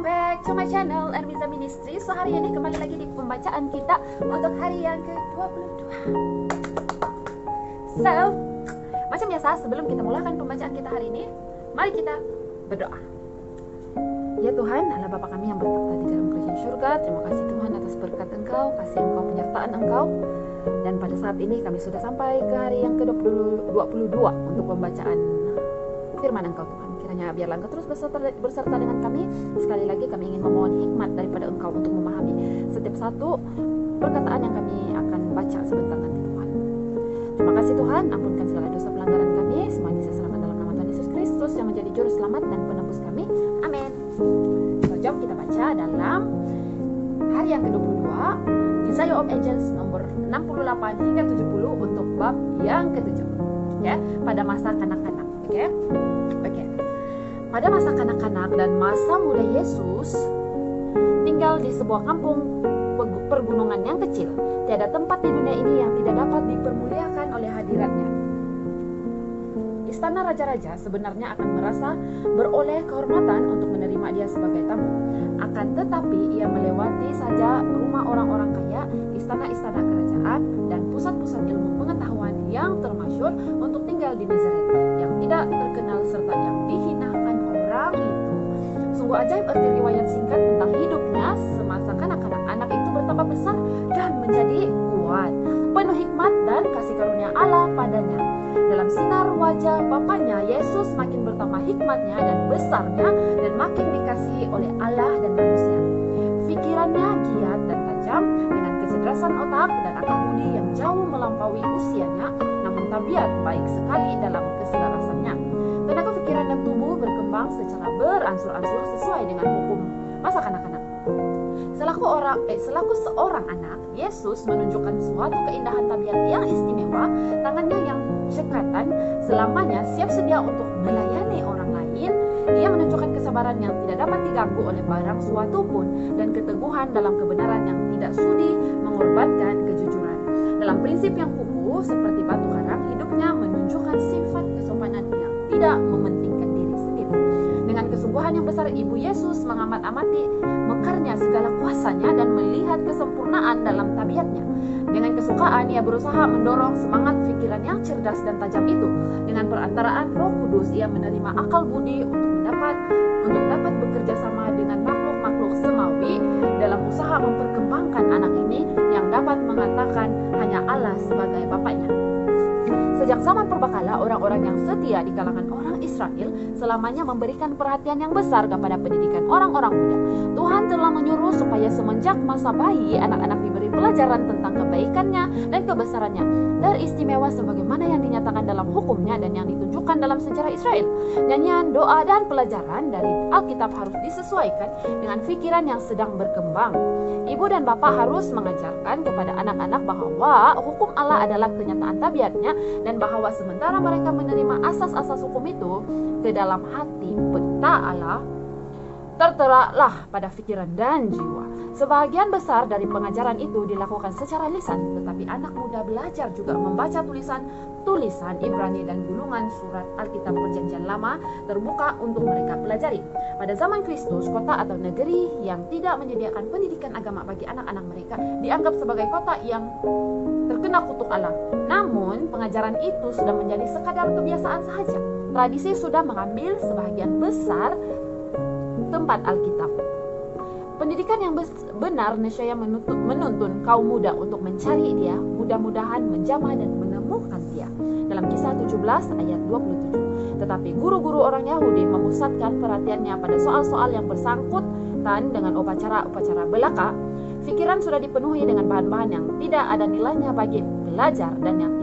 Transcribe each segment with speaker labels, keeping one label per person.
Speaker 1: back to my channel Ermiza Ministry. So hari ini kembali lagi di pembacaan kita untuk hari yang ke-22. So, macam biasa sebelum kita mulakan pembacaan kita hari ini, mari kita berdoa. Ya Tuhan, Allah Bapa kami yang bertakhta di dalam kerajaan surga, terima kasih Tuhan atas berkat Engkau, kasih Engkau, penyertaan Engkau. Dan pada saat ini kami sudah sampai ke hari yang ke-22 untuk pembacaan firman Engkau Tuhan. Kiranya biarlah Engkau terus berserta dengan kami. Sekali lagi kami ingin memohon hikmat daripada Engkau untuk memahami setiap satu perkataan yang kami akan baca sebentar nanti Tuhan. Terima kasih Tuhan, ampunkan segala dosa pelanggaran kami. Semuanya saya serahkan dalam nama Tuhan Yesus Kristus yang menjadi juru selamat dan penebus kami. Amin. So, jom kita baca dalam hari yang ke-22 Desire of Ages nomor 68 hingga 70 untuk bab yang ke-7. Ya, pada masa kanak-kanak. Oke. Pada masa kanak-kanak dan masa muda Yesus tinggal di sebuah kampung pergunungan yang kecil. Tiada tempat di dunia ini yang tidak dapat dipermuliakan oleh hadiratnya. Istana raja-raja sebenarnya akan merasa beroleh kehormatan untuk menerima dia sebagai tamu. Akan tetapi ia melewati saja rumah orang-orang kaya, istana-istana kerajaan, dan pusat-pusat ilmu pengetahuan yang termasyhur untuk tinggal di Nazaret, yang tidak terkenal serta yang dihinakan orang itu. Sungguh ajaib arti riwayat singkat tentang hidupnya semasa kanak-kanak. Anak itu bertambah besar dan menjadi kuat, penuh hikmat dan kasih karunia Allah padanya. Dalam sinar wajah Bapaknya, Yesus makin bertambah hikmatnya dan besarnya dan makin dikasihi oleh Allah dan manusia. Pikirannya giat dan tajam dengan kecerdasan otak dan akal budi yang jauh melampaui usianya, namun tabiat baik sekali dalam keselarasannya. Tenaga pikiran dan tubuh berkembang secara beransur-ansur sesuai dengan hukum masa kanak-kanak. Selaku seorang anak, Yesus menunjukkan suatu keindahan tabiat yang istimewa. Tangannya yang cekatan selamanya siap sedia untuk melayani orang lain. Ia menunjukkan kesabaran yang tidak dapat diganggu oleh barang suatu pun, dan keteguhan dalam kebenaran yang tidak sudi mengorbankan kejujuran. Dalam prinsip yang kukuh seperti batu karang, hidupnya menunjukkan sifat kesopanan yang tidak mementingkan diri sendiri. Dengan kesungguhan yang besar, Ibu Yesus mengamat-amati mekarnya segala kuasanya dan melihat kesempurnaan dalam tabiatnya. Dengan kesukaan ia berusaha mendorong semangat pikiran yang cerdas dan tajam itu. Dengan perantaraan Roh Kudus ia menerima akal budi untuk dapat bekerja sama dengan makhluk-makhluk semawi dalam usaha memperkembangkan anak ini yang dapat mengatakan hanya Allah sebagai Bapaknya. Sejak zaman purbakala, orang-orang yang setia di kalangan orang Israel selamanya memberikan perhatian yang besar kepada pendidikan orang-orang muda. Tuhan telah menyuruh supaya semenjak masa bayi anak-anak diberi pelajaran tentang kebaikannya dan kebesarannya, teristimewa sebagaimana yang dinyatakan dalam hukumnya dan yang ditunjukkan dalam sejarah Israel. Nyanyian, doa, dan pelajaran dari Alkitab harus disesuaikan dengan pikiran yang sedang berkembang. Ibu dan bapak harus mengajarkan kepada anak-anak bahwa hukum Allah adalah kenyataan tabiatnya, dan bahwa sementara mereka menerima asas-asas hukum itu ke dalam hati, peta Allah terteralah pada pikiran dan jiwa. Sebagian besar dari pengajaran itu dilakukan secara lisan, tetapi anak muda belajar juga membaca tulisan Ibrani dan gulungan surat Alkitab Perjanjian Lama terbuka untuk mereka pelajari. Pada zaman Kristus, kota atau negeri yang tidak menyediakan pendidikan agama bagi anak-anak mereka dianggap sebagai kota yang terkena kutuk Allah. Namun, pengajaran itu sudah menjadi sekadar kebiasaan sahaja. Tradisi sudah mengambil sebagian besar tempat Alkitab. Pendidikan yang benar nescaya menuntun kaum muda untuk mencari dia, mudah-mudahan menjamah dan menemukan dia. Dalam Kisah 17 ayat 27. Tetapi guru-guru orang Yahudi memusatkan perhatiannya pada soal-soal yang bersangkutan dengan upacara belaka. Pikiran sudah dipenuhi dengan bahan-bahan yang tidak ada nilainya bagi belajar dan yang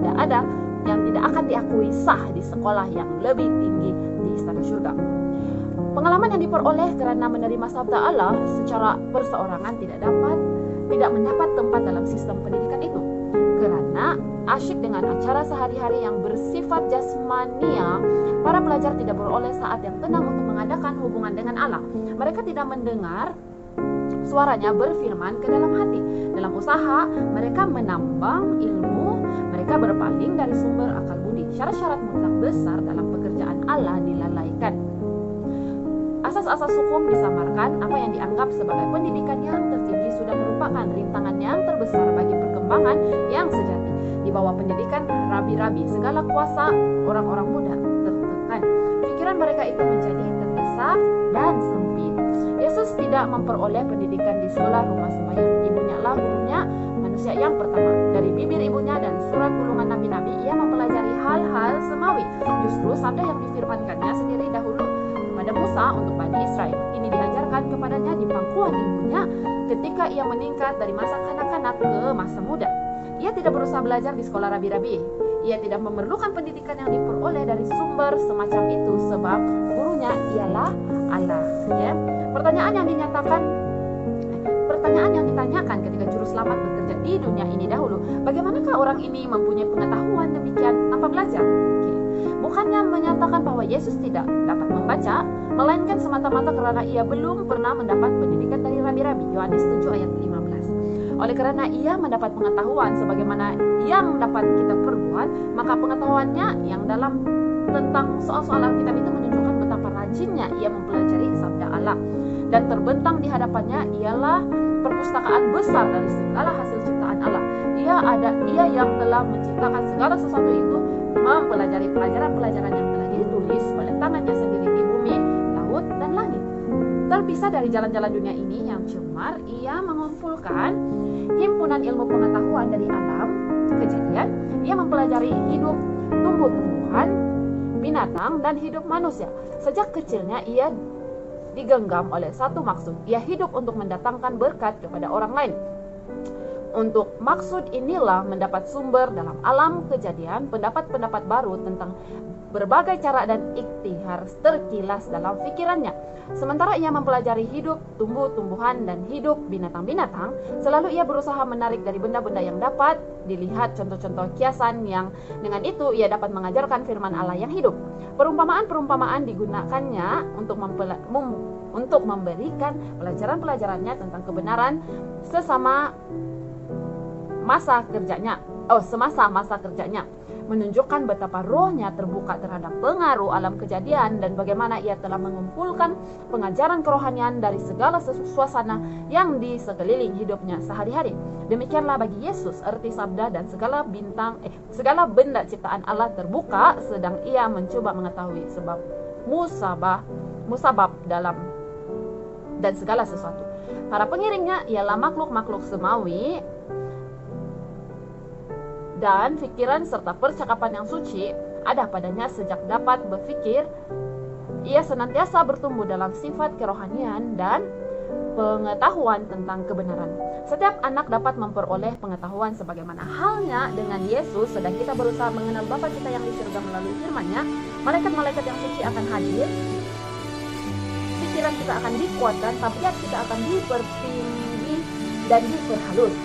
Speaker 1: tidak akan diakui sah di sekolah yang lebih tinggi di istana surga. Pengalaman yang diperoleh karena menerima sabda Allah secara perseorangan tidak mendapat tempat dalam sistem pendidikan itu. Karena asyik dengan acara sehari-hari yang bersifat jasmania, para pelajar tidak beroleh saat yang tenang untuk mengadakan hubungan dengan Allah. Mereka tidak mendengar suaranya berfirman ke dalam hati. Dalam usaha mereka menambang ilmu, mereka berpaling dari sumber akal budi. Syarat-syarat mutlak besar dalam pekerjaan Allah dilalaikan. Asas asas-asas hukum disamarkan, apa yang dianggap sebagai pendidikan yang tertinggi sudah merupakan rintangan yang terbesar bagi perkembangan yang sejati. Di bawah pendidikan rabi-rabi, segala kuasa orang-orang muda tertekan. Pikiran mereka itu menjadi terdesak dan sempit. Yesus tidak memperoleh pendidikan di sekolah rumah sembahyang. Ibunya lah gurunya, manusia yang pertama. Dari bibir ibunya dan surat gulungan nabi-nabi, ia mempelajari hal-hal semawi. Justru sabda yang difirmankannya sendiri dahulu kepada Musa untuk Bani Israel. Ini diajarkan kepadanya di pangkuan ibunya ketika ia meningkat dari masa kanak-kanak ke masa muda. Ia tidak berusaha belajar di sekolah rabi-rabi. Ia tidak memerlukan pendidikan yang diperoleh dari sumber semacam itu sebab gurunya ialah Allah. Ya. Pertanyaan yang ditanyakan ketika juru selamat bekerja di dunia ini dahulu, bagaimanakah orang ini mempunyai pengetahuan demikian tanpa belajar? Bukannya menyatakan bahwa Yesus tidak dapat membaca, melainkan semata-mata karena ia belum pernah mendapat pendidikan dari rabi-rabi. Yohanes 7 ayat 15. Oleh karena ia mendapat pengetahuan sebagaimana yang dapat kita perbuat, maka pengetahuannya yang dalam tentang soal-soal Alkitab itu menunjukkan betapa rajinnya ia mempelajari sabda Allah. Dan terbentang di hadapannya ialah perpustakaan besar dari segala hasil ciptaan Allah. Ia yang telah menciptakan segala sesuatu itu mempelajari pelajaran-pelajaran yang telah ditulis oleh tangannya sendiri di bumi, laut, dan langit. Terpisah dari jalan-jalan dunia ini yang cemar, ia mengumpulkan himpunan ilmu pengetahuan dari alam kejadian. Ia mempelajari hidup tumbuh-tumbuhan, binatang, dan hidup manusia. Sejak kecilnya ia digenggam oleh satu maksud. Ia hidup untuk mendatangkan berkat kepada orang lain. Untuk maksud inilah mendapat sumber dalam alam kejadian pendapat-pendapat baru tentang berbagai cara dan ikhtiar terkilas dalam pikirannya. Sementara ia mempelajari hidup tumbuh-tumbuhan dan hidup binatang-binatang, selalu ia berusaha menarik dari benda-benda yang dapat dilihat contoh-contoh kiasan yang dengan itu ia dapat mengajarkan firman Allah yang hidup. Perumpamaan-perumpamaan digunakannya untuk memberikan pelajaran-pelajarannya tentang kebenaran semasa masa kerjanya, menunjukkan betapa rohnya terbuka terhadap pengaruh alam kejadian dan bagaimana ia telah mengumpulkan pengajaran kerohanian dari segala suasana yang di sekeliling hidupnya sehari-hari. Demikianlah bagi Yesus arti sabda dan segala benda ciptaan Allah terbuka, sedang ia mencoba mengetahui sebab musabab dalam dan segala sesuatu. Para pengiringnya ialah makhluk-makhluk semawi dan pikiran serta percakapan yang suci ada padanya sejak dapat berpikir. Ia senantiasa bertumbuh dalam sifat kerohanian dan pengetahuan tentang kebenaran. Setiap anak dapat memperoleh pengetahuan sebagaimana halnya dengan Yesus. Sedang kita berusaha mengenal Bapa kita yang di surga melalui firman-Nya, malaikat-malaikat yang suci akan hadir, pikiran kita akan dikuatkan, tabiat kita akan dipertinggi dan diperhalus.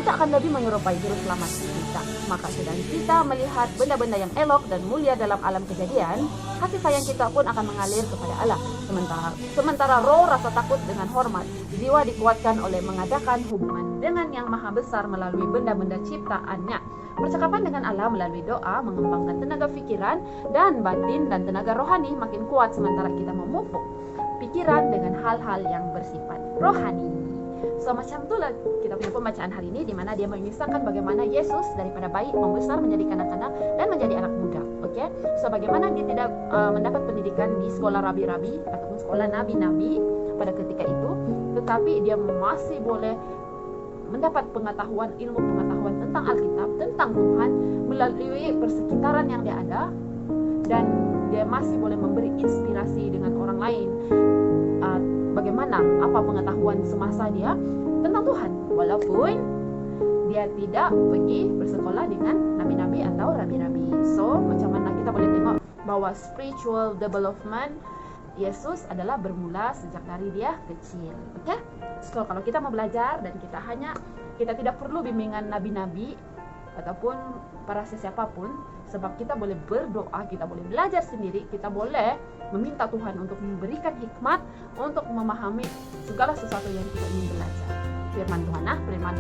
Speaker 1: Kita akan lebih menyerupai juru selamat kita. Maka sedang kita melihat benda-benda yang elok dan mulia dalam alam kejadian, kasih sayang kita pun akan mengalir kepada Allah. Sementara roh rasa takut dengan hormat, jiwa dikuatkan oleh mengadakan hubungan dengan yang maha besar melalui benda-benda ciptaannya. Percakapan dengan Allah melalui doa mengembangkan tenaga pikiran dan batin dan tenaga rohani makin kuat sementara kita memupuk pikiran dengan hal-hal yang bersifat rohani. So macam itulah kita punya pembacaan hari ini, di mana dia mengisahkan bagaimana Yesus daripada bayi membesar menjadi kanak-kanak dan menjadi anak muda. Oke, so bagaimana dia tidak mendapat pendidikan di sekolah rabi-rabi ataupun sekolah nabi-nabi pada ketika itu, tetapi dia masih boleh mendapat ilmu pengetahuan tentang Alkitab, tentang Tuhan melalui persekitaran yang dia ada, dan dia masih boleh memberi inspirasi dengan orang lain. Bagaimana apa pengetahuan semasa dia tentang Tuhan, walaupun dia tidak pergi bersekolah dengan nabi-nabi atau rabi-rabi. So macam mana kita boleh tengok bahwa spiritual development Yesus adalah bermula sejak dari dia kecil. Oke? So kalau kita mau belajar dan kita tidak perlu bimbingan nabi-nabi ataupun para sesiapapun, sebab kita boleh berdoa, kita boleh belajar sendiri, kita boleh meminta Tuhan untuk memberikan hikmat untuk memahami segala sesuatu yang kita ingin belajar. Firman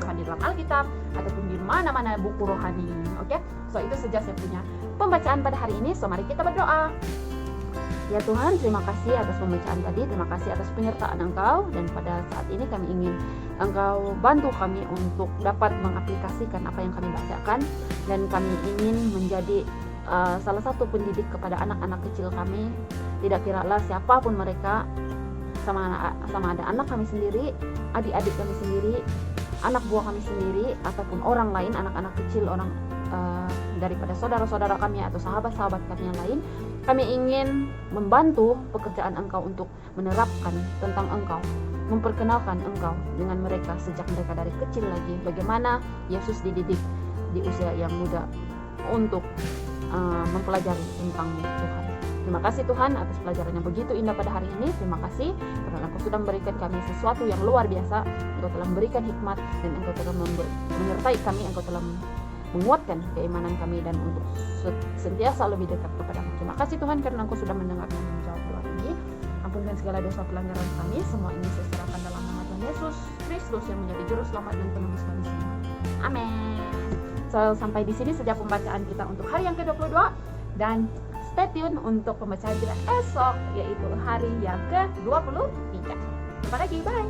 Speaker 1: Tuhan di dalam Alkitab ataupun di mana-mana buku rohani. Oke? So itu saja saya punya pembacaan pada hari ini. So mari kita berdoa. Ya Tuhan, terima kasih atas pembacaan tadi, terima kasih atas penyertaan Engkau, dan pada saat ini kami ingin Engkau bantu kami untuk dapat mengaplikasikan apa yang kami bacakan, dan kami ingin menjadi salah satu pendidik kepada anak-anak kecil kami. Tidak kiralah siapapun mereka, sama ada anak kami sendiri, adik-adik kami sendiri, anak buah kami sendiri, ataupun orang lain, anak-anak kecil, orang daripada saudara-saudara kami atau sahabat-sahabat kami yang lain. Kami ingin membantu pekerjaan Engkau untuk menerapkan tentang Engkau, memperkenalkan Engkau dengan mereka sejak mereka dari kecil lagi. Bagaimana Yesus dididik di usia yang muda untuk mempelajari tentang Tuhan. Terima kasih Tuhan atas pelajaran yang begitu indah pada hari ini. Terima kasih karena Engkau sudah memberikan kami sesuatu yang luar biasa. Engkau telah memberikan hikmat, dan Engkau telah menyertai kami. Engkau telah menguatkan keimanan kami dan untuk sentiasa lebih dekat kepadamu. Terima kasih Tuhan karena Engkau sudah mendengar dan menjawab doa ini. Ampunkan segala dosa pelanggaran kami. Semua ini saya serahkan dalam nama Tuhan Yesus Kristus yang menjadi juru selamat dan penebus kami semua. Amin. So, sampai di sini saja pembacaan kita untuk hari yang ke-22, dan stay tune untuk pembacaan kita esok, yaitu hari yang ke-23. Jumpa lagi, bye.